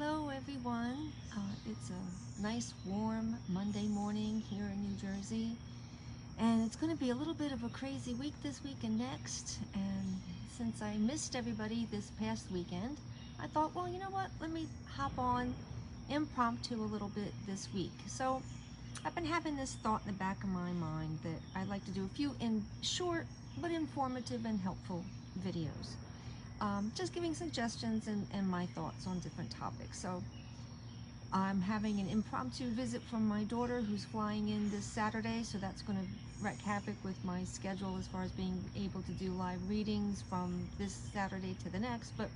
Hello everyone. It's a nice warm Monday morning here in New Jersey, and it's going to be a little bit of a crazy week this week and next. And since I missed everybody this past weekend, I thought, well, you know what, let me hop on impromptu a little bit this week. So I've been having this thought in the back of my mind that I'd like to do a few short but informative and helpful videos. Just giving suggestions and my thoughts on different topics. So I'm having an impromptu visit from my daughter who's flying in this Saturday, so that's going to wreak havoc with my schedule as far as being able to do live readings from this Saturday to the next, but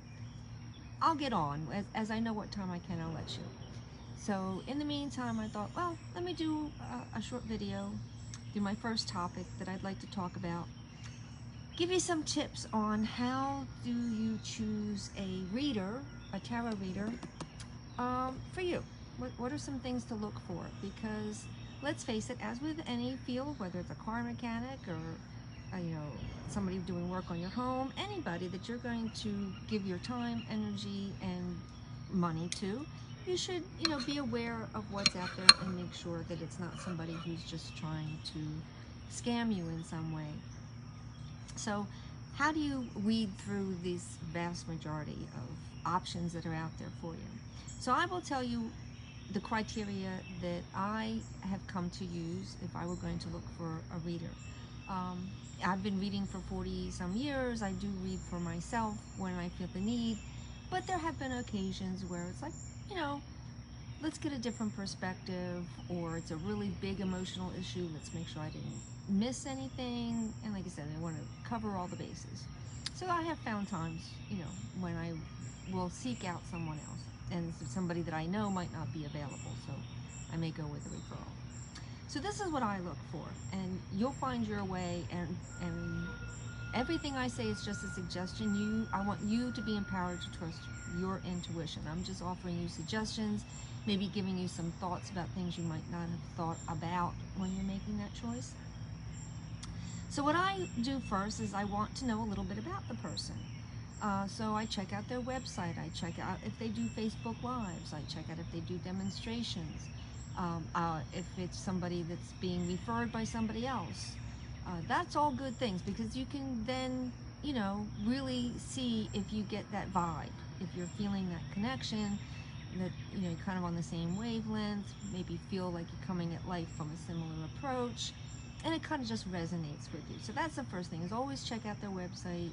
I'll get on. As I know what time I can, I'll let you. So in the meantime, I thought, well, let me do a short video, do my first topic that I'd like to talk about. Give you some tips on how do you choose a reader, a tarot reader, for you. What are some things to look for? Because let's face it, as with any field, whether it's a car mechanic or somebody doing work on your home, anybody that you're going to give your time, energy, and money to, you should be aware of what's out there and make sure that it's not somebody who's just trying to scam you in some way. So how do you weed through this vast majority of options that are out there for you? So I will tell you the criteria that I have come to use if I were going to look for a reader. I've been reading for 40 some years. I do read for myself when I feel the need, but there have been occasions where it's like, let's get a different perspective, or it's a really big emotional issue. Let's make sure I didn't miss anything. And like I said, I want to cover all the bases. So I have found times, when I will seek out someone else, and somebody that I know might not be available, so I may go with a referral. So this is what I look for, and you'll find your way, and everything I say is just a suggestion. I want you to be empowered to trust your intuition. I'm just offering you suggestions, maybe giving you some thoughts about things you might not have thought about when you're making that choice. So what I do first is I want to know a little bit about the person. So I check out their website, I check out if they do Facebook Lives, I check out if they do demonstrations, if it's somebody that's being referred by somebody else. That's all good things, because you can then, really see if you get that vibe, if you're feeling that connection, that, you're kind of on the same wavelength, maybe feel like you're coming at life from a similar approach, and it kind of just resonates with you. So that's the first thing, is always check out their website,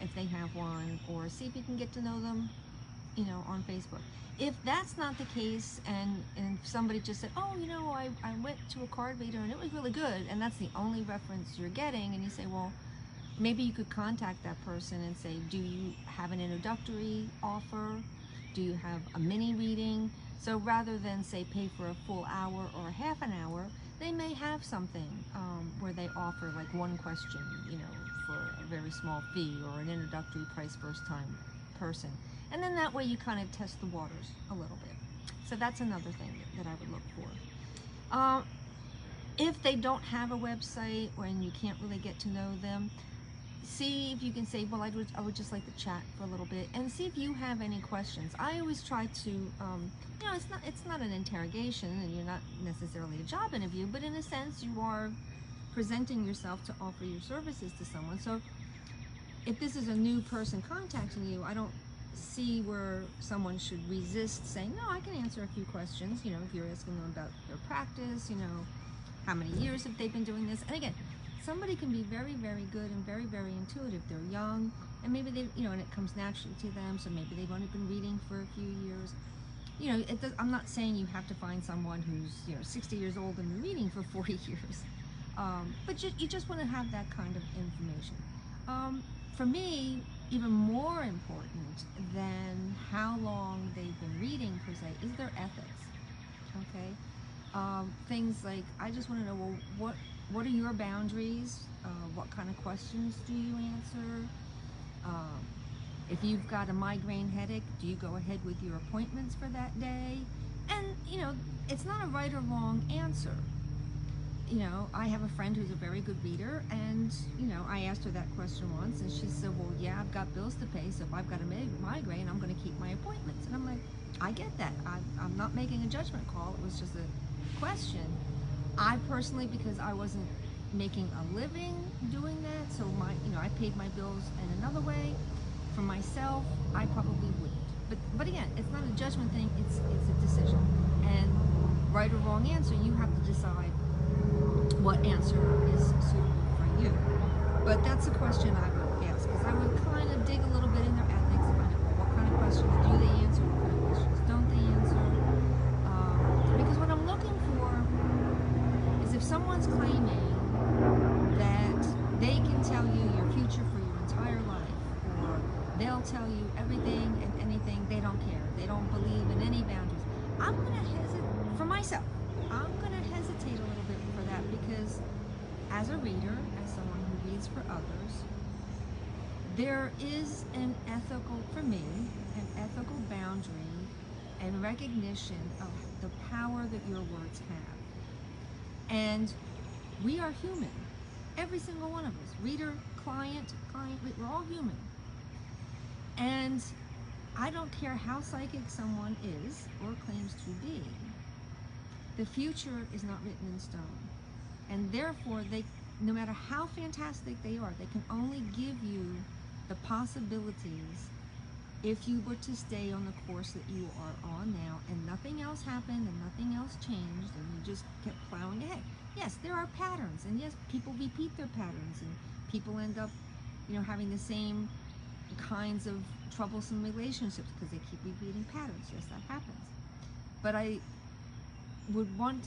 if they have one, or see if you can get to know them, on Facebook. If that's not the case, and somebody just said, oh, I went to a card reader and it was really good, and that's the only reference you're getting, and you say, well, maybe you could contact that person and say, do you have an introductory offer? Do you have a mini reading? So rather than say pay for a full hour or a half an hour, they may have something where they offer like one question, for a very small fee, or an introductory price first time person. And then that way you kind of test the waters a little bit. So that's another thing that I would look for. If they don't have a website, or and you can't really get to know them, see if you can say, well, I would just like to chat for a little bit, and see if you have any questions. I always try to, it's not an interrogation, and you're not necessarily a job interview, but in a sense you are presenting yourself to offer your services to someone. So if this is a new person contacting you, I don't see where someone should resist saying, no, I can answer a few questions. If you're asking them about their practice, how many years have they been doing this? And again, somebody can be very, very good and very, very intuitive. They're young, and maybe they, and it comes naturally to them, so maybe they've only been reading for a few years. I'm not saying you have to find someone who's, 60 years old and been reading for 40 years. But you just want to have that kind of information. For me, even more important than how long they've been reading per se is their ethics. Okay, things like, I just want to know, well, what are your boundaries? What kind of questions do you answer? If you've got a migraine headache, do you go ahead with your appointments for that day? And it's not a right or wrong answer. I have a friend who's a very good reader, and, I asked her that question once, and she said, well, yeah, I've got bills to pay, so if I've got a migraine, I'm going to keep my appointments. And I'm like, I get that. I'm not making a judgment call. It was just a question. I personally, because I wasn't making a living doing that, so I paid my bills in another way. For myself, I probably wouldn't. But again, it's not a judgment thing. It's a decision. And right or wrong answer, you have to decide what answer is suitable for you. But that's a question I would ask, because I would kind of dig a little bit in their ethics and find out, well, what kind of questions do they answer, what kind of questions don't they answer. Because what I'm looking for is if someone's claiming that they can tell you your future for your entire life, or they'll tell you everything and anything, they don't care, they don't believe in any boundaries, I'm going to hesitate, for myself, I'm going to hesitate a little bit for that, because as a reader, as someone who reads for others, there is for me, an ethical boundary and recognition of the power that your words have. And we are human. Every single one of us, reader, client, we're all human. And I don't care how psychic someone is or claims to be, the future is not written in stone. And therefore, no matter how fantastic they are, they can only give you the possibilities if you were to stay on the course that you are on now, and nothing else happened and nothing else changed, and you just kept plowing ahead. Yes, there are patterns, and yes, people repeat their patterns, and people end up, having the same kinds of troublesome relationships because they keep repeating patterns. Yes, that happens. But I would want,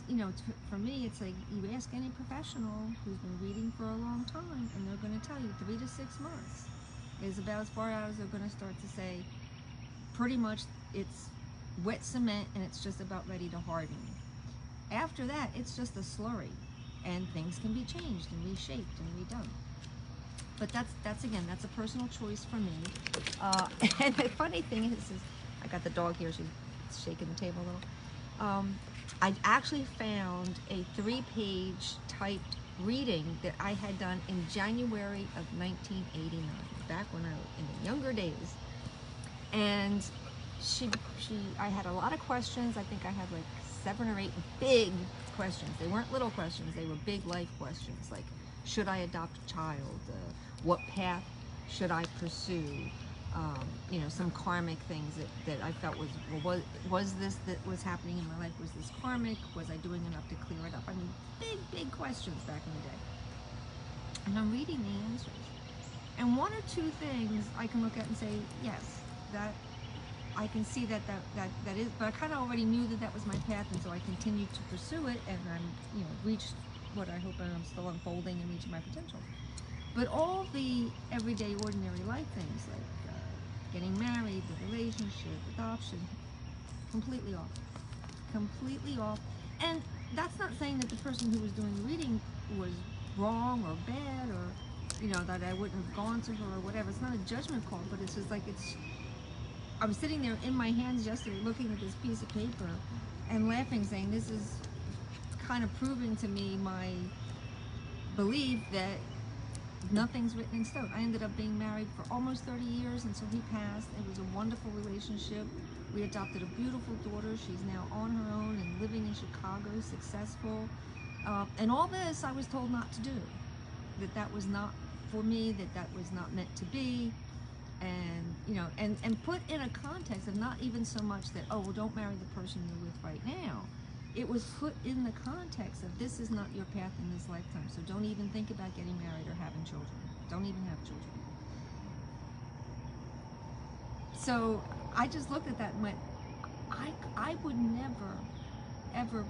for me, it's like you ask any professional who's been reading for a long time, and they're going to tell you 3 to 6 months is about as far out as they're going to start to say, pretty much it's wet cement and it's just about ready to harden. After that, it's just a slurry, and things can be changed and reshaped and redone. But that's again, that's a personal choice for me. And the funny thing is I got the dog here, she's shaking the table a little. I actually found a 3-page typed reading that I had done in January of 1989, back when in the younger days. And I had a lot of questions. I think I had like 7 or 8 big questions. They weren't little questions, they were big life questions, like, should I adopt a child? What path should I pursue? Some karmic things that I felt was this that was happening in my life, was this karmic? Was I doing enough to clear it up? I mean, big questions back in the day. And I'm reading the answers. And 1 or 2 things I can look at and say, yes, that I can see that is, but I kind of already knew that was my path, and so I continued to pursue it, and I'm, reached what I hope I'm still unfolding and reaching my potential. But all the everyday, ordinary life things, like getting married, the relationship, adoption, completely off. Completely off. And that's not saying that the person who was doing the reading was wrong or bad, or, that I wouldn't have gone to her or whatever. It's not a judgment call, but it's just like I was sitting there in my hands yesterday looking at this piece of paper and laughing, saying this is kind of proving to me my belief that nothing's written in stone. I ended up being married for almost 30 years until he passed. It was a wonderful relationship. We adopted a beautiful daughter. She's now on her own and living in Chicago, successful. And all this I was told not to do, that was not for me, that was not meant to be. And, and put in a context of not even so much that, oh, well, don't marry the person you're with right now. It was put in the context of, this is not your path in this lifetime, so don't even think about getting married or having children. Don't even have children. So I just looked at that and went, I would never, ever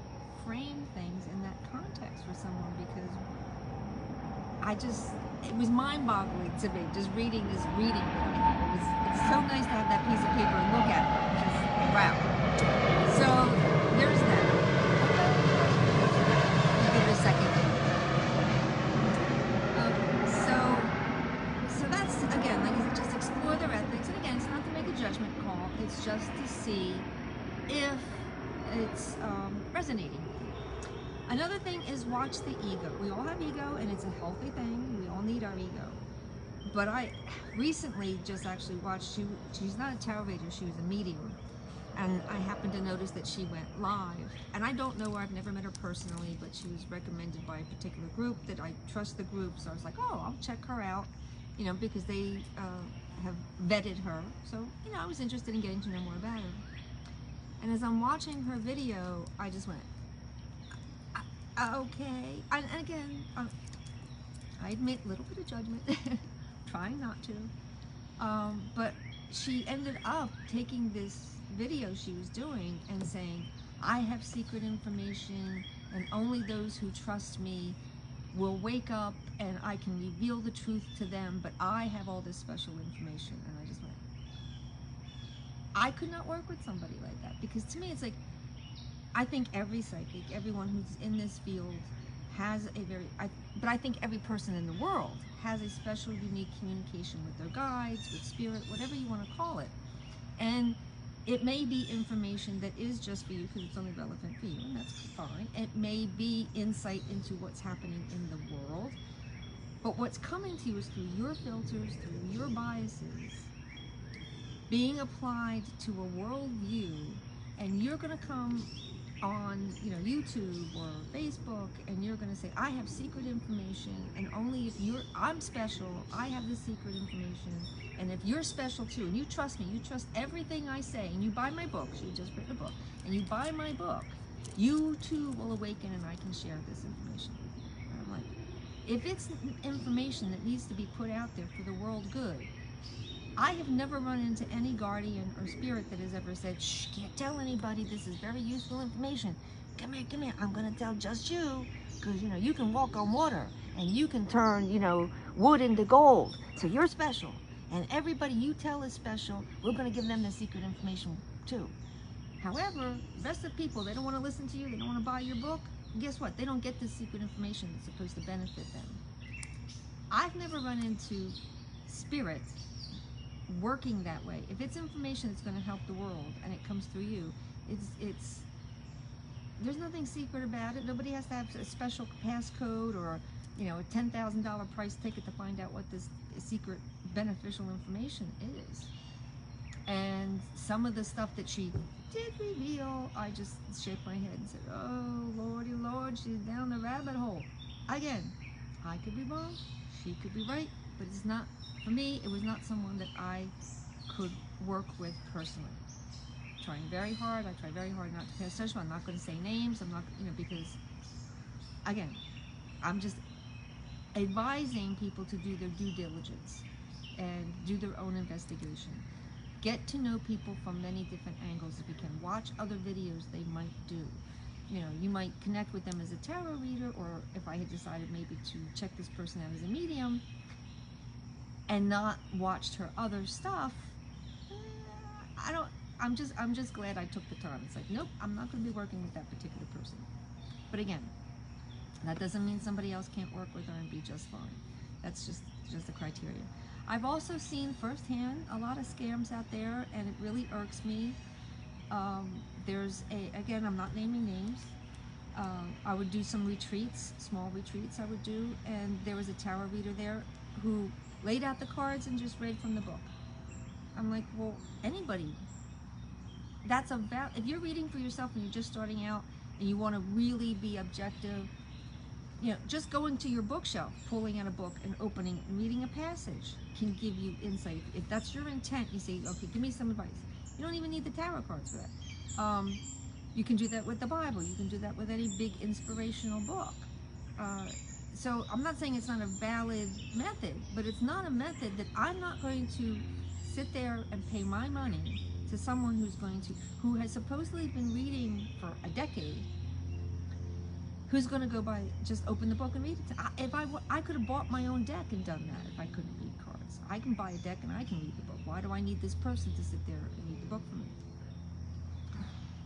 frame things in that context for someone, because it was mind-boggling to me, just reading this reading. It's so nice to have that piece of paper and look at it. Just, wow. So there's that. Give it a second. So that's, again, like I said, just explore their ethics. And again, it's not to make a judgment call. It's just to see if it's resonating. Another thing is watch the ego. We all have ego, and it's a healthy thing. We all need our ego. But I recently just actually watched, she's not a tarot reader, she was a medium. And I happened to notice that she went live. And I don't know her, I've never met her personally, but she was recommended by a particular group that I trust the group. So I was like, oh, I'll check her out, you know, because they have vetted her. So, you know, I was interested in getting to know more about her. And as I'm watching her video, I just went, okay. And again, I admit a little bit of judgment, trying not to. But she ended up taking this video she was doing and saying, I have secret information and only those who trust me will wake up and I can reveal the truth to them, but I have all this special information. And I just went, I could not work with somebody like that, because to me it's like, I think every psychic, everyone who's in this field has a but I think every person in the world has a special, unique communication with their guides, with spirit, whatever you want to call it. And it may be information that is just for you because it's only relevant for you, and that's fine. It may be insight into what's happening in the world, but what's coming to you is through your filters, through your biases, being applied to a worldview, and you're going to come on, you know, YouTube or Facebook, and you're going to say, I have secret information, and only if I'm special, I have this secret information, and if you're special too, and you trust me, you trust everything I say, and you buy my book, she just written a book, and you buy my book, you too will awaken and I can share this information with you. And I'm like, if it's information that needs to be put out there for the world good, I have never run into any guardian or spirit that has ever said, shh, can't tell anybody, this is very useful information. Come here, I'm gonna tell just you, because, you know, you can walk on water, and you can turn, you know, wood into gold, so you're special. And everybody you tell is special, we're gonna give them the secret information too. However, the rest of the people, they don't wanna listen to you, they don't wanna buy your book, guess what? They don't get this secret information that's supposed to benefit them. I've never run into spirit working that way. If it's information that's going to help the world and it comes through you, it's there's nothing secret about it. Nobody has to have a special passcode or, you know, a $10,000 price ticket to find out what this secret beneficial information is. And some of the stuff that she did reveal, I just shake my head and said, oh Lordy Lord, she's down the rabbit hole again. I could be wrong, she could be right, but it's not, for me, it was not someone that I could work with personally. Trying very hard, I try very hard not to pass judgment. I'm not going to say names, I'm not, you know, because, again, I'm just advising people to do their due diligence and do their own investigation. Get to know people from many different angles if you can. Watch other videos they might do. You know, you might connect with them as a tarot reader, or if I had decided maybe to check this person out as a medium and not watched her other stuff, I'm just glad I took the time. It's like, nope, I'm not going to be working with that particular person. But again, that doesn't mean somebody else can't work with her and be just fine. That's just the criteria. I've also seen firsthand a lot of scams out there, and it really irks me. There's again, I'm not naming names. I would do some retreats, small retreats I would do, and there was a tarot reader there who laid out the cards and just read from the book. I'm like, well, anybody. If you're reading for yourself and you're just starting out and you want to really be objective, you know, just going to your bookshelf, pulling out a book and opening it and reading a passage can give you insight. If that's your intent, you say, okay, give me some advice. You don't even need the tarot cards for that. You can do that with the Bible. You can do that with any big inspirational book. So I'm not saying it's not a valid method, but it's not a method that I'm not going to sit there and pay my money to someone who has supposedly been reading for a decade, who's going to go by, just open the book and read it. I could have bought my own deck and done that if I couldn't read cards. I can buy a deck and I can read the book. Why do I need this person to sit there and read the book for me?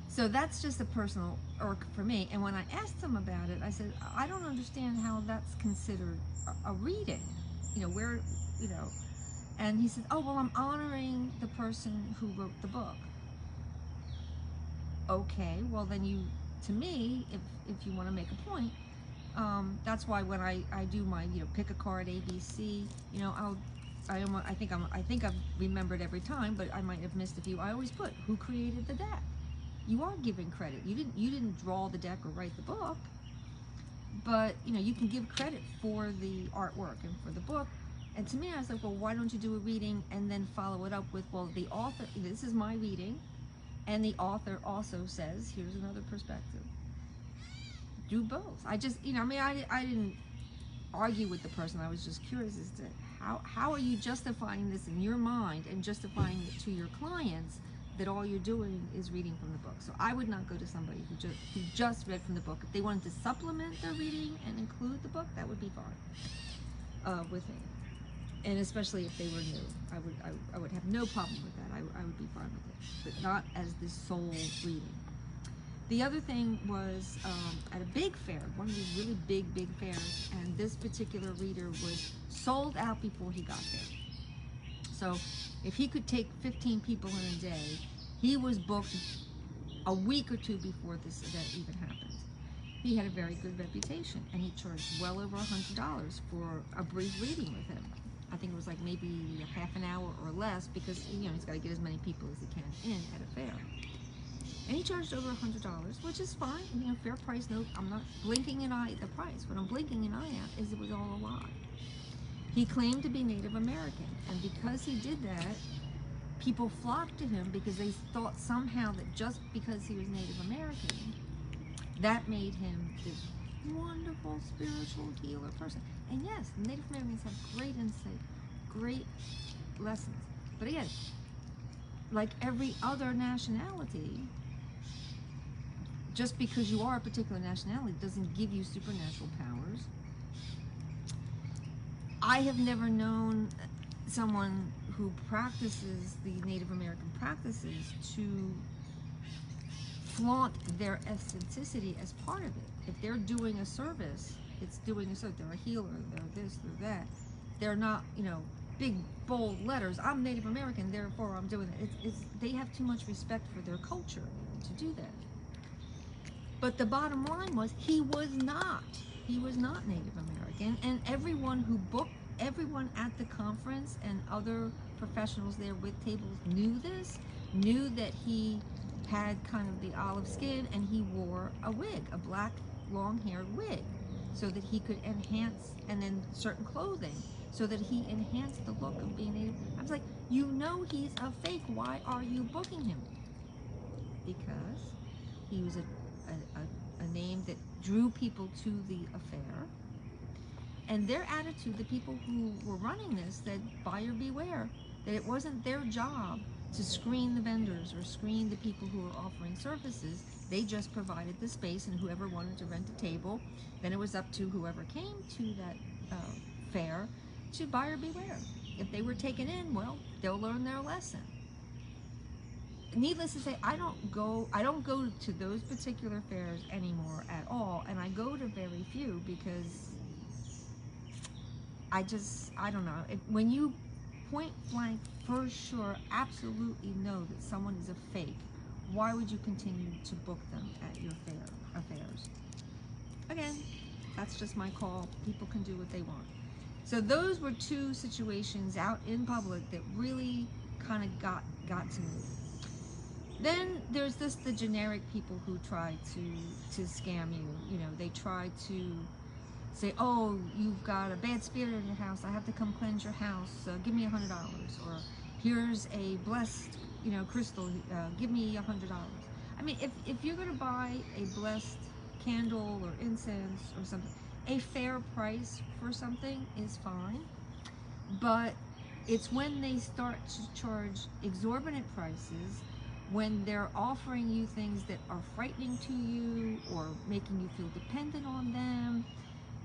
So that's just a personal irk for me. And when I asked him about it, I said, I don't understand how that's considered a reading. You know, where, you know, and he said, oh, well, I'm honoring the person who wrote the book. Okay, well then to me, if you want to make a point, that's why when I do my, you know, pick a card, ABC, you know, I'll I think I've remembered every time, but I might have missed a few. I always put who created the deck. You are giving credit. You didn't draw the deck or write the book, but you can give credit for the artwork and for the book. And to me, I was like, well, why don't you do a reading and then follow it up with, well, the author, this is my reading, and the author also says, here's another perspective. Do both. I just, I didn't argue with the person. I was just curious as to how are you justifying this in your mind and justifying it to your clients that all you're doing is reading from the book. So I would not go to somebody who just read from the book. If they wanted to supplement their reading and include the book, that would be fine with me. And especially if they were new, I would have no problem with that. I would be fine with it, but not as the sole reading. The other thing was at a big fair, one of these really big fairs, and this particular reader was sold out before he got there. So if he could take 15 people in a day, he was booked a week or two before this event even happened. He had a very good reputation, and he charged well over $100 for a brief reading with him. I think it was like maybe a half an hour or less, because he's got to get as many people as he can in at a fair. And he charged over $100, which is fine. Fair price. No, I'm not blinking an eye at the price. What I'm blinking an eye at is it was all a lie. He claimed to be Native American, and because he did that, people flocked to him because they thought somehow that just because he was Native American, that made him this wonderful spiritual healer person. And yes, Native Americans have great insight, great lessons. But again, like every other nationality, just because you are a particular nationality doesn't give you supernatural powers. I have never known someone who practices the Native American practices to flaunt their authenticity as part of it. If they're doing a service, it's doing a service. They're a healer, they're this, they're that. They're not, big, bold letters. I'm Native American, therefore I'm doing it. They have too much respect for their culture to do that. But the bottom line was he was not. He was not Native American, and everyone at the conference and other professionals there with tables knew this, knew that he had kind of the olive skin, and he wore a wig, a black long-haired wig, so that he could enhance, and then certain clothing, so that he enhanced the look of being Native. I was like, he's a fake. Why are you booking him? Because he was a name that drew people to the affair, and their attitude, the people who were running this, said buyer beware, that it wasn't their job to screen the vendors or screen the people who were offering services. They just provided the space, and whoever wanted to rent a table, then it was up to whoever came to that fair to buyer beware. If they were taken in, well, they'll learn their lesson. Needless to say, I don't go to those particular fairs anymore at all, and I go to very few because I don't know. When you point blank for sure absolutely know that someone is a fake, why would you continue to book them at your affairs? Again, that's just my call. People can do what they want. So those were two situations out in public that really kind of got to me. Then there's the generic people who try to scam you. They try to say, oh, you've got a bad spirit in your house, I have to come cleanse your house, give me $100. Or here's a blessed, crystal, give me $100. I mean, if you're going to buy a blessed candle or incense or something, a fair price for something is fine. But it's when they start to charge exorbitant prices, when they're offering you things that are frightening to you or making you feel dependent on them.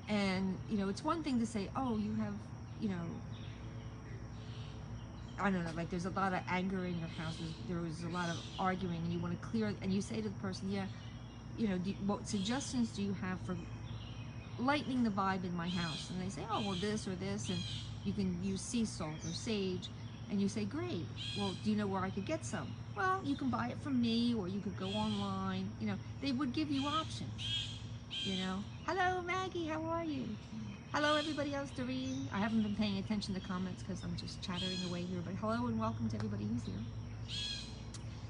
And, it's one thing to say, oh, you have, I don't know, like there's a lot of anger in your house, there was a lot of arguing, and you want to clear, and you say to the person, yeah, what suggestions do you have for lightening the vibe in my house? And they say, oh, well, this or this, and you can use sea salt or sage. And you say, great, well, do you know where I could get some? Well, you can buy it from me, or you could go online. They would give you options. Hello, Maggie, how are you? Hello, everybody else, Doreen. I haven't been paying attention to comments because I'm just chattering away here, but hello and welcome to everybody who's here.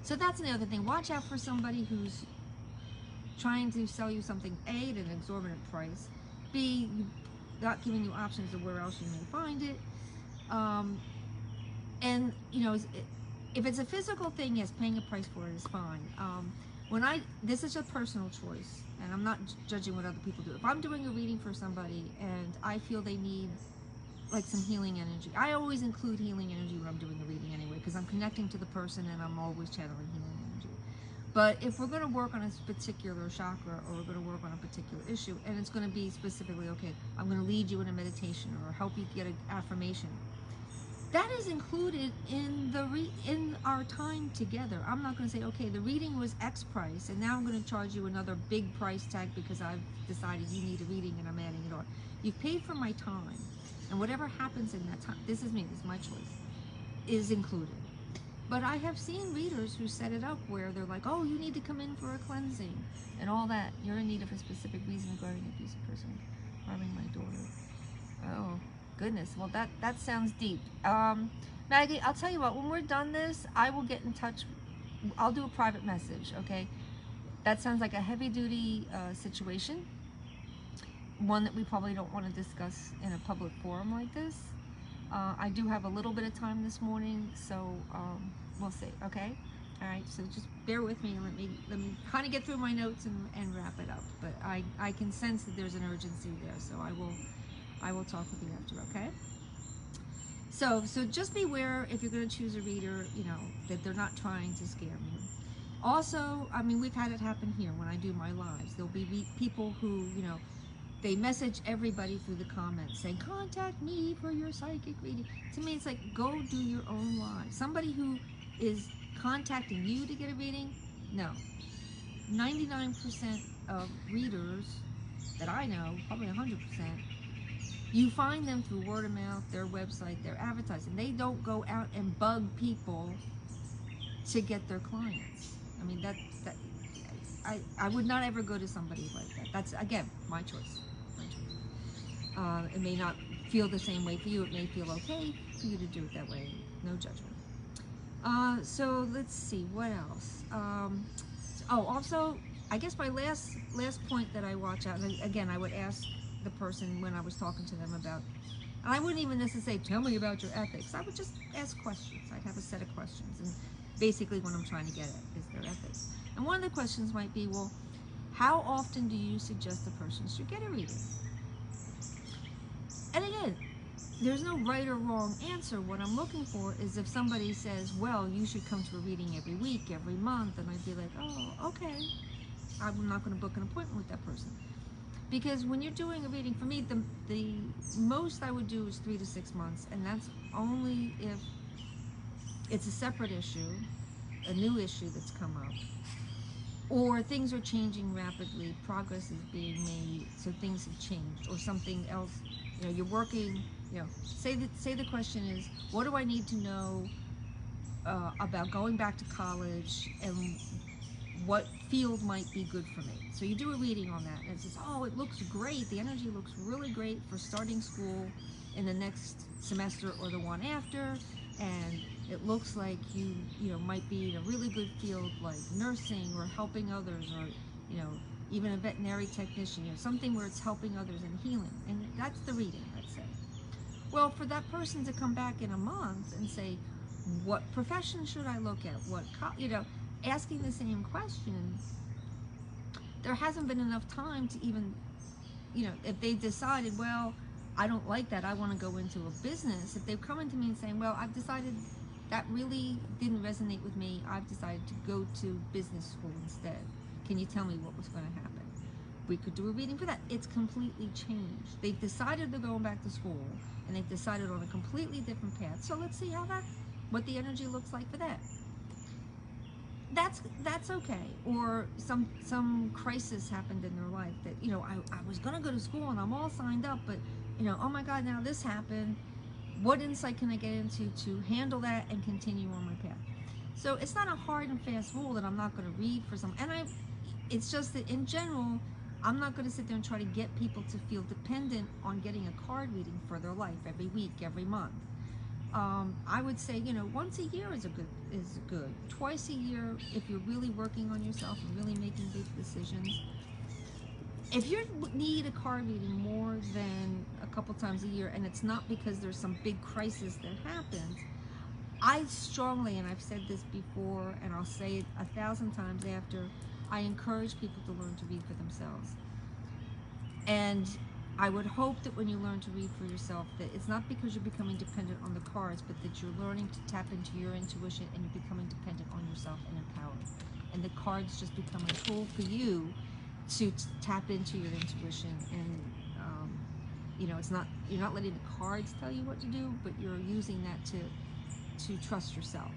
So that's another thing. Watch out for somebody who's trying to sell you something, A, at an exorbitant price, B, not giving you options of where else you may find it. And, you know, if it's a physical thing, yes, paying a price for it is fine. This is a personal choice, and I'm not judging what other people do. If I'm doing a reading for somebody and I feel they need like some healing energy, I always include healing energy when I'm doing a reading anyway, because I'm connecting to the person and I'm always channeling healing energy. But if we're going to work on a particular chakra, or we're going to work on a particular issue, and it's going to be specifically, okay, I'm going to lead you in a meditation or help you get an affirmation, that is included in in our time together. I'm not going to say, okay, the reading was X price, and now I'm going to charge you another big price tag because I've decided you need a reading and I'm adding it on. You've paid for my time, and whatever happens in that time, this is me, this is my choice, is included. But I have seen readers who set it up where they're like, oh, you need to come in for a cleansing and all that. You're in need of a specific reason regarding an abusive person harming my daughter. Oh. Goodness, well that sounds deep. Maggie, I'll tell you what, when we're done this, I will get in touch. I'll do a private message, okay? That sounds like a heavy-duty situation, one that we probably don't want to discuss in a public forum like this. I do have a little bit of time this morning, so we'll see, okay? All right, so just bear with me and let me kind of get through my notes and wrap it up. But I can sense that there's an urgency there, so I will talk with you after, okay? So just beware if you're going to choose a reader, you know, that they're not trying to scam you. Also, I mean, we've had it happen here when I do my lives. There'll be people who, you know, they message everybody through the comments saying, contact me for your psychic reading. To me, it's like, go do your own live. Somebody who is contacting you to get a reading, no. 99% of readers that I know, probably 100%, you find them through word of mouth, their website, their advertising. They don't go out and bug people to get their clients. I mean, I would not ever go to somebody like that. That's, again, my choice. It may not feel the same way for you. It may feel okay for you to do it that way. No judgment. So let's see, what else? Also, I guess my last point that I watch out, and again, I would ask the person when I was talking to them about, and I wouldn't even necessarily say, tell me about your ethics. I would just ask questions. I'd have a set of questions, and basically what I'm trying to get at is their ethics. And one of the questions might be, well, how often do you suggest the person should get a reading? And again, there's no right or wrong answer. What I'm looking for is if somebody says, well, you should come to a reading every week, every month, and I'd be like, oh, okay. I'm not going to book an appointment with that person. Because when you're doing a reading, for me, the most I would do is 3 to 6 months, and that's only if it's a separate issue, a new issue that's come up, or things are changing rapidly, progress is being made, so things have changed, or something else, you know, you're working, you know, say the question is, what do I need to know about going back to college, and what field might be good for me? So you do a reading on that, and it says, oh, it looks great, the energy looks really great for starting school in the next semester or the one after, and it looks like you know, might be in a really good field like nursing or helping others, or, you know, even a veterinary technician, you know, something where it's helping others and healing, and that's the reading, let's say. Well, for that person to come back in a month and say, what profession should I look at? You know, asking the same question, there hasn't been enough time to even, you know, if they decided, well, I don't like that, I want to go into a business. If they've come into me and saying, well, I've decided that really didn't resonate with me, I've decided to go to business school instead. Can you tell me what was going to happen? We could do a reading for that. It's completely changed. They've decided they're going back to school, and they've decided on a completely different path. So let's see what the energy looks like for that. That's okay. Or some crisis happened in their life that, you know, I was gonna go to school and I'm all signed up, but, you know, oh my God, now this happened. What insight can I get into to handle that and continue on my path? So it's not a hard and fast rule that I'm not going to read for some, and it's just that in general, I'm not going to sit there and try to get people to feel dependent on getting a card reading for their life every week, every month. I would say, you know, once a year is good. Twice a year, if you're really working on yourself and really making big decisions. If you need a card reading more than a couple times a year, and it's not because there's some big crisis that happens, I strongly, and I've said this before, and I'll say it 1,000 times after, I encourage people to learn to read for themselves. And I would hope that when you learn to read for yourself, that it's not because you're becoming dependent on the cards, but that you're learning to tap into your intuition and you're becoming dependent on yourself and empowered. And the cards just become a tool for you to tap into your intuition. And you know, you're not letting the cards tell you what to do, but you're using that to trust yourself.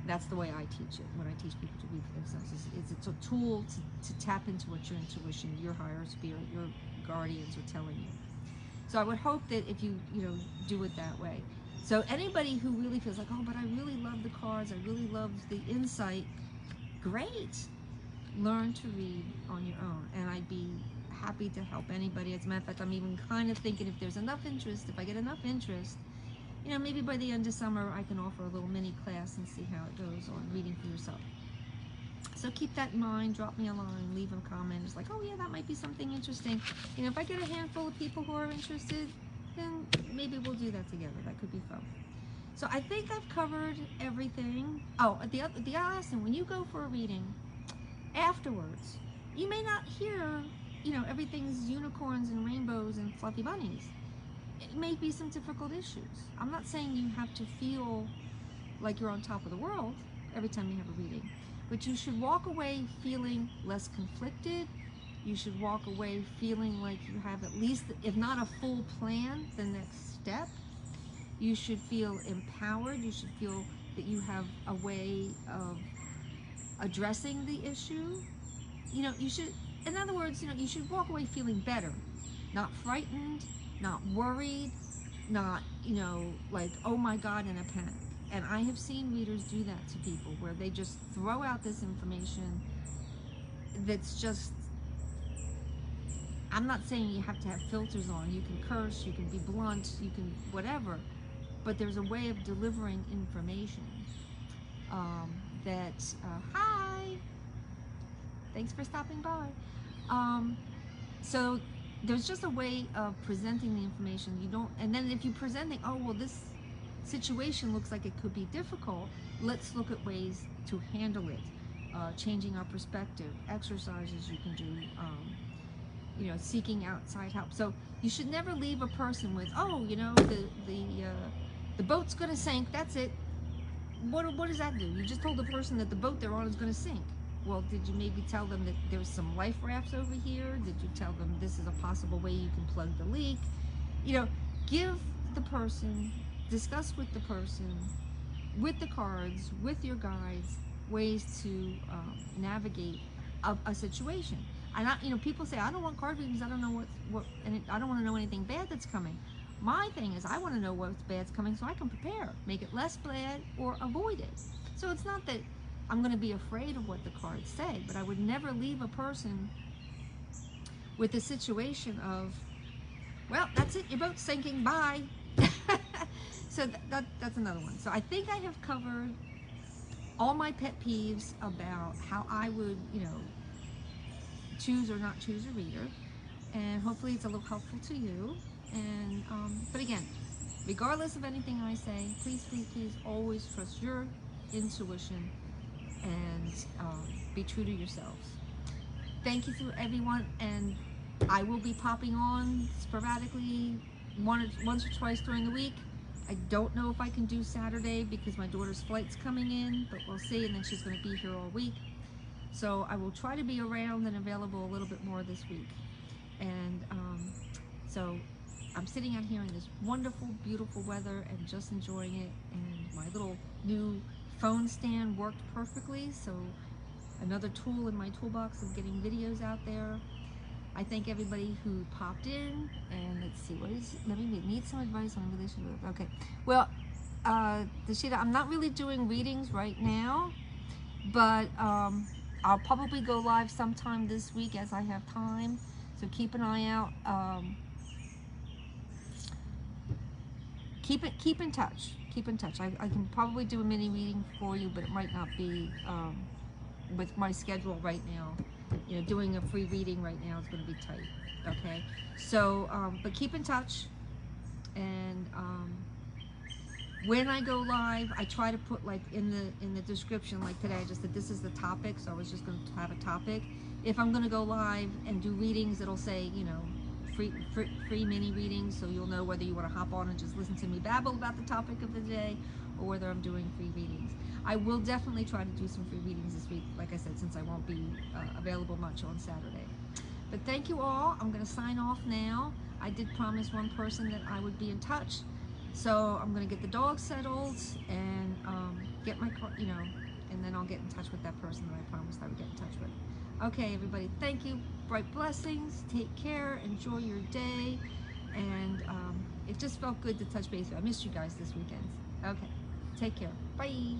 That's the way I teach it when I teach people to read for themselves. It's a tool to tap into what your intuition, your higher spirit, your guardians are telling you. So I would hope that if you do it that way. So anybody who really feels like, oh, but I really love the cards, I really love the insight, great. Learn to read on your own, and I'd be happy to help anybody. As a matter of fact, I'm even kind of thinking if there's enough interest, if I get enough interest, you know, maybe by the end of summer I can offer a little mini class and see how it goes on reading for yourself. So keep that in mind, drop me a line, leave a comment. It's like, oh yeah, that might be something interesting. You know, if I get a handful of people who are interested, then maybe we'll do that together. That could be fun. So I think I've covered everything. Oh, the last thing, when you go for a reading, afterwards, you may not hear, you know, everything's unicorns and rainbows and fluffy bunnies. It may be some difficult issues. I'm not saying you have to feel like you're on top of the world every time you have a reading, but you should walk away feeling less conflicted. You should walk away feeling like you have at least, if not a full plan, the next step. You should feel empowered. You should feel that you have a way of addressing the issue. You know, you should, in other words, you know, you should walk away feeling better, not frightened, not worried, not, you know, like, oh my God, in a panic. And I have seen readers do that to people where they just throw out this information that's just, I'm not saying you have to have filters on. You can curse, you can be blunt, you can whatever, but there's a way of delivering information hi, thanks for stopping by. So there's just a way of presenting the information. You don't, and then if you present it, oh, well, this situation looks like it could be difficult, let's look at ways to handle it. Changing our perspective, exercises you can do, you know, seeking outside help. So you should never leave a person with, oh, you know, the boat's gonna sink, that's it. What does that do? You just told the person that the boat they're on is gonna sink. Well, did you maybe tell them that there's some life rafts over here? Did you tell them this is a possible way you can plug the leak? You know, give the person, discuss with the person, with the cards, with your guides, ways to navigate a situation. And you know, people say, I don't want card readings, I don't know and I don't want to know anything bad that's coming. My thing is, I want to know what's bad's coming so I can prepare, make it less bad or avoid it. So it's not that I'm going to be afraid of what the cards say, but I would never leave a person with a situation of, well, that's it, your boat's sinking, bye. So that's another one. So I think I have covered all my pet peeves about how I would, you know, choose or not choose a reader, and hopefully it's a little helpful to you. And but again, regardless of anything I say, please, please, please always trust your intuition and be true to yourselves. Thank you to everyone, and I will be popping on sporadically once or twice during the week. I don't know if I can do Saturday because my daughter's flight's coming in, but we'll see, and then she's going to be here all week. So I will try to be around and available a little bit more this week. And so I'm sitting out here in this wonderful, beautiful weather and just enjoying it. And my little new phone stand worked perfectly. So another tool in my toolbox of getting videos out there. I thank everybody who popped in. And let's see, what is it? Let me need some advice on a relationship. Okay. Well, Deshita, I'm not really doing readings right now, but I'll probably go live sometime this week as I have time. So keep an eye out. Keep in touch. Keep in touch. I can probably do a mini reading for you, but it might not be with my schedule right now. You know, doing a free reading right now is going to be tight. Okay. So, but keep in touch, and when I go live, I try to put like in the description, like today I just said this is the topic, so I was just going to have a topic. If I'm going to go live and do readings, it'll say, you know, free mini readings, so you'll know whether you want to hop on and just listen to me babble about the topic of the day, or whether I'm doing free readings. I will definitely try to do some free readings this week, like I said, since I won't be available much on Saturday. But thank you all. I'm going to sign off now. I did promise one person that I would be in touch. So I'm going to get the dog settled and get my, you know, and then I'll get in touch with that person that I promised I would get in touch with. Okay, everybody, thank you. Bright blessings. Take care. Enjoy your day. And it just felt good to touch base with you. I missed you guys this weekend. Okay, take care. Bye.